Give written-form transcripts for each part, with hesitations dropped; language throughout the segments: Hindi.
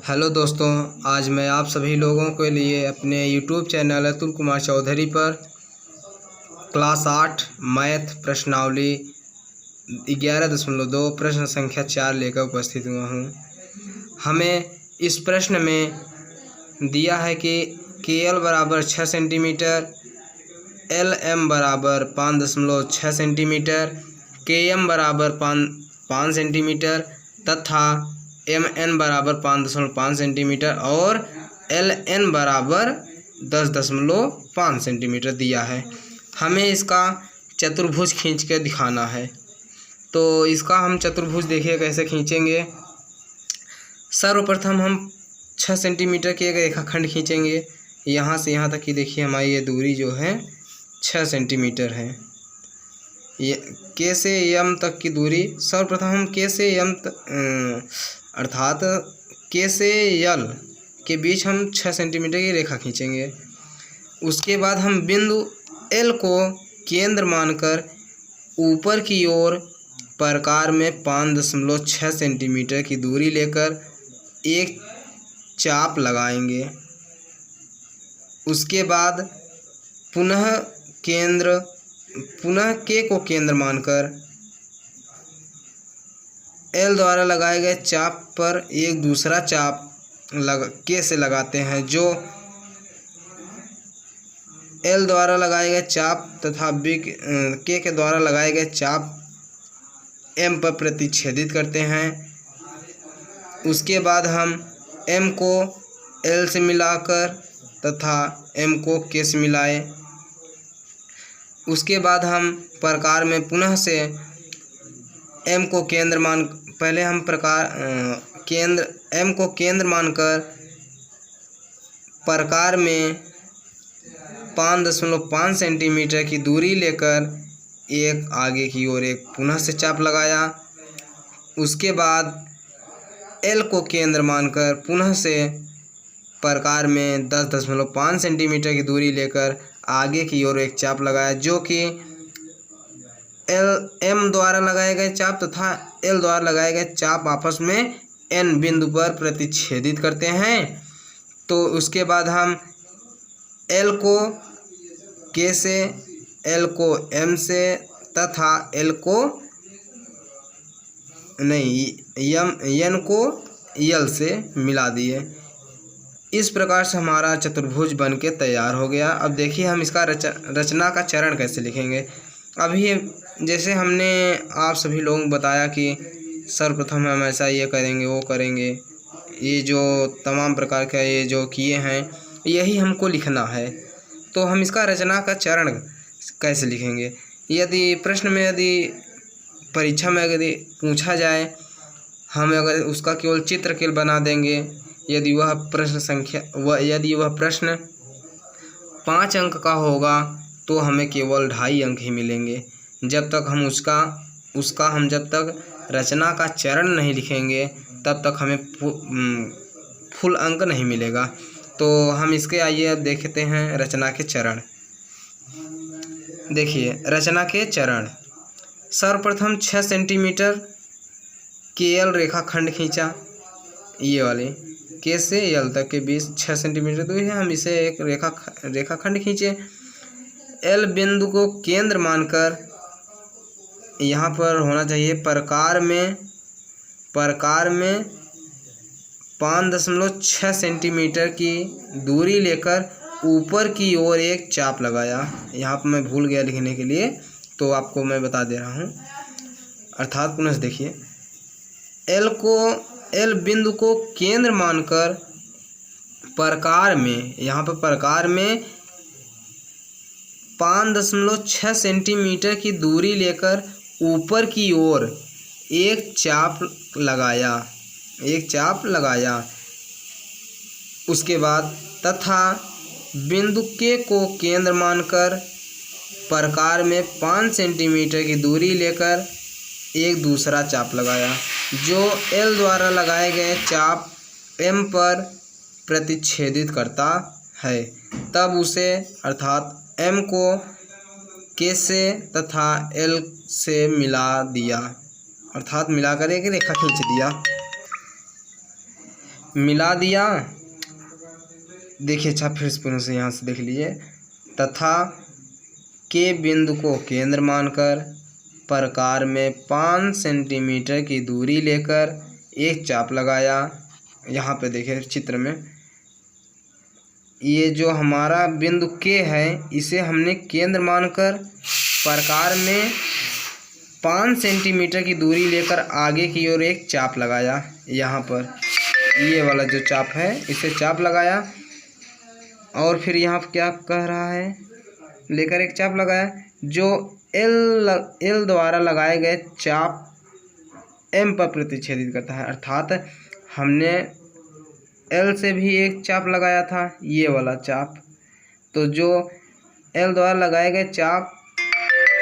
हेलो दोस्तों, आज मैं आप सभी लोगों के लिए अपने यूट्यूब चैनल अतुल कुमार चौधरी पर क्लास 8 मैथ प्रश्नावली 11.2 प्रश्न संख्या 4 लेकर उपस्थित हुआ हूँ। हमें इस प्रश्न में दिया है कि KL बराबर 6 सेंटीमीटर, LM बराबर 5.6 सेंटीमीटर, KM बराबर 5 सेंटीमीटर तथा MN बराबर 5.5 सेंटीमीटर और LN बराबर 10.5 सेंटीमीटर दिया है। हमें इसका चतुर्भुज खींच के दिखाना है। तो इसका हम चतुर्भुज देखिए कैसे खींचेंगे। सर्वप्रथम हम 6 सेंटीमीटर की एक रेखाखंड खींचेंगे। यहाँ से यहाँ तक की देखिए हमारी ये दूरी जो है 6 सेंटीमीटर है। ये K से M तक की दूरी, सर्वप्रथम हम K से M अर्थात K से L के बीच हम 6 सेंटीमीटर की रेखा खींचेंगे। उसके बाद हम बिंदु L को केंद्र मानकर ऊपर की ओर प्रकार में 5.6 सेंटीमीटर की दूरी लेकर एक चाप लगाएंगे। उसके बाद पुनः K को केंद्र मानकर L द्वारा लगाए गए चाप पर एक दूसरा चाप K से लगाते हैं, जो L द्वारा लगाए गए चाप तथा K के द्वारा लगाए गए चाप M पर प्रतिच्छेदित करते हैं। उसके बाद हम M को L से मिलाकर तथा M को K से मिलाए। उसके बाद हम प्रकार में पुनः से M को केंद्र मानकर प्रकार में 5.5 सेंटीमीटर की दूरी लेकर एक आगे की ओर एक पुनः से चाप लगाया। उसके बाद L को केंद्र मानकर पुनः से प्रकार में 10.5 सेंटीमीटर की दूरी लेकर आगे की ओर एक चाप लगाया, जो कि M द्वारा लगाए गए चाप तथा L द्वारा लगाए गए चाप आपस में N बिंदु पर प्रतिच्छेदित करते हैं। तो उसके बाद हम L को K से, L को M से तथा N को L से मिला दिए। इस प्रकार से हमारा चतुर्भुज बन के तैयार हो गया। अब देखिए हम इसका रचना का चरण कैसे लिखेंगे। अभी जैसे हमने आप सभी लोगों को बताया कि सर्वप्रथम हम ऐसा ये करेंगे वो करेंगे, ये जो तमाम प्रकार का ये जो किए हैं यही हमको लिखना है। तो हम इसका रचना का चरण कैसे लिखेंगे। यदि प्रश्न में परीक्षा में यदि पूछा जाए, हम अगर उसका केवल चित्र केवल बना देंगे, यदि वह प्रश्न 5 अंक का होगा तो हमें केवल 2.5 अंक ही मिलेंगे। जब तक हम जब तक रचना का चरण नहीं लिखेंगे तब तक हमें फुल अंक नहीं मिलेगा। तो हम इसके आइए अब देखते हैं रचना के चरण। देखिए रचना के चरण। सर्वप्रथम 6 सेंटीमीटर KL रेखाखंड खींचा, ये वाले K से L तक के बीच 6 सेंटीमीटर दूरी है। हम इसे एक रेखाखंड खींचे। L बिंदु को केंद्र मानकर यहाँ पर होना चाहिए प्रकार में 5.6 सेंटीमीटर की दूरी लेकर ऊपर की ओर एक चाप लगाया। यहाँ पर मैं भूल गया लिखने के लिए, तो आपको मैं बता दे रहा हूँ। अर्थात पुनः देखिए L बिंदु को केंद्र मानकर प्रकार में, यहाँ पर प्रकार में 5.6 सेंटीमीटर की दूरी लेकर ऊपर की ओर एक चाप लगाया। उसके बाद तथा बिंदु K को केंद्र मानकर प्रकार में 5 सेंटीमीटर की दूरी लेकर एक दूसरा चाप लगाया, जो L द्वारा लगाए गए चाप M पर प्रतिच्छेदित करता है। तब उसे अर्थात M को K से तथा L से मिला दिया, अर्थात मिलाकर एक रेखा खींच दिया। मिला दिया। देखिए अच्छा, फिर से यहाँ से देख लीजिए। तथा के बिंदु को केंद्र मानकर प्रकार में 5 सेंटीमीटर की दूरी लेकर एक चाप लगाया। यहाँ पे देखिए चित्र में, ये जो हमारा बिंदु के है इसे हमने केंद्र मानकर प्रकार में 5 सेंटीमीटर की दूरी लेकर आगे की ओर एक चाप लगाया। यहाँ पर ये वाला जो चाप है इसे चाप लगाया। और फिर यहाँ पर क्या कह रहा है, लेकर एक चाप लगाया जो एल द्वारा लगाए गए चाप एम पर प्रतिच्छेदित करता है। अर्थात हमने एल से भी एक चाप लगाया था, ये वाला चाप। तो जो एल द्वारा लगाए गए चाप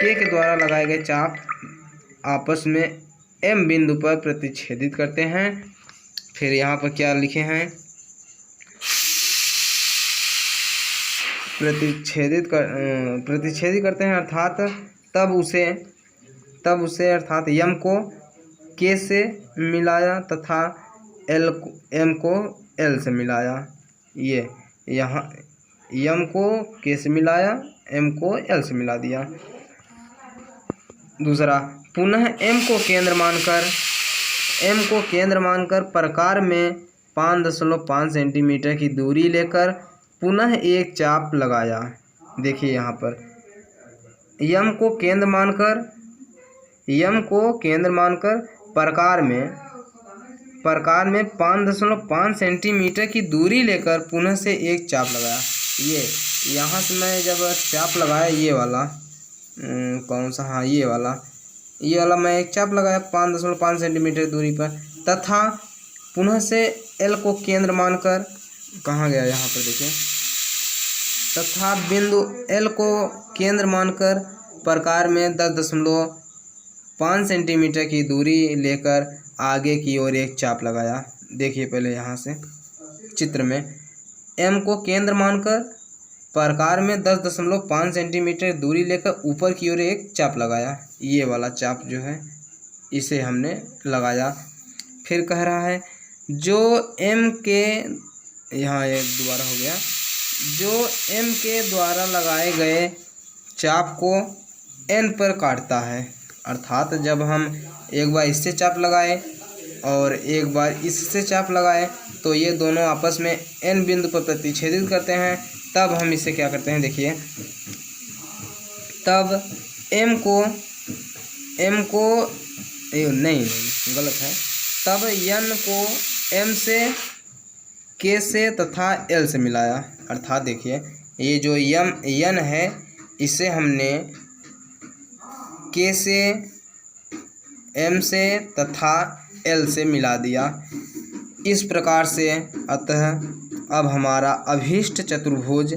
के द्वारा लगाए गए चाप आपस में एम बिंदु पर प्रतिच्छेदित करते हैं। फिर यहाँ पर क्या लिखे हैं, प्रतिच्छेदित करते हैं। अर्थात तब उसे अर्थात यम को के से मिलाया तथा एम को एल से मिलाया। ये यहाँ यम को के से मिलाया, एम को एल से मिला दिया। दूसरा, पुनः एम को केंद्र मानकर प्रकार में 5.5 सेंटीमीटर की दूरी लेकर पुनः एक चाप लगाया। देखिए यहाँ पर यम को केंद्र मानकर प्रकार में 5.5 सेंटीमीटर की दूरी लेकर पुनः से एक चाप लगाया। ये यहाँ से मैं जब चाप लगाया, ये वाला कौन सा, हाँ ये वाला मैं एक चाप लगाया 5.5 सेंटीमीटर दूरी पर, तथा पुनः से एल को केंद्र मानकर, कहाँ गया यहाँ पर देखिए, तथा बिंदु एल को केंद्र मानकर प्रकार में 10.5 सेंटीमीटर की दूरी लेकर आगे की ओर एक चाप लगाया। देखिए पहले यहाँ से चित्र में, एम को केंद्र मानकर प्रकार में 10.5 सेंटीमीटर दूरी लेकर ऊपर की ओर एक चाप लगाया। ये वाला चाप जो है इसे हमने लगाया। फिर कह रहा है जो एम के, यहाँ ये दोबारा हो गया, जो एम के द्वारा लगाए गए चाप को एन पर काटता है। अर्थात जब हम एक बार इससे चाप लगाए और एक बार इससे चाप लगाए तो ये दोनों आपस में एन बिंदु पर प्रतिच्छेदित करते हैं। तब हम इसे क्या करते हैं, देखिए, तब एम को नहीं गलत है, तब एन को एम से, के से तथा एल से मिलाया। अर्थात देखिए ये जो एन है इसे हमने के से, एम से तथा एल से मिला दिया। इस प्रकार से अतः अब हमारा अभीष्ट चतुर्भुज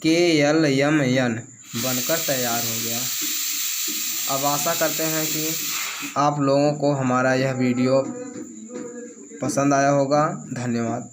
के एल एम एन बनकर तैयार हो गया। अब आशा करते हैं कि आप लोगों को हमारा यह वीडियो पसंद आया होगा। धन्यवाद।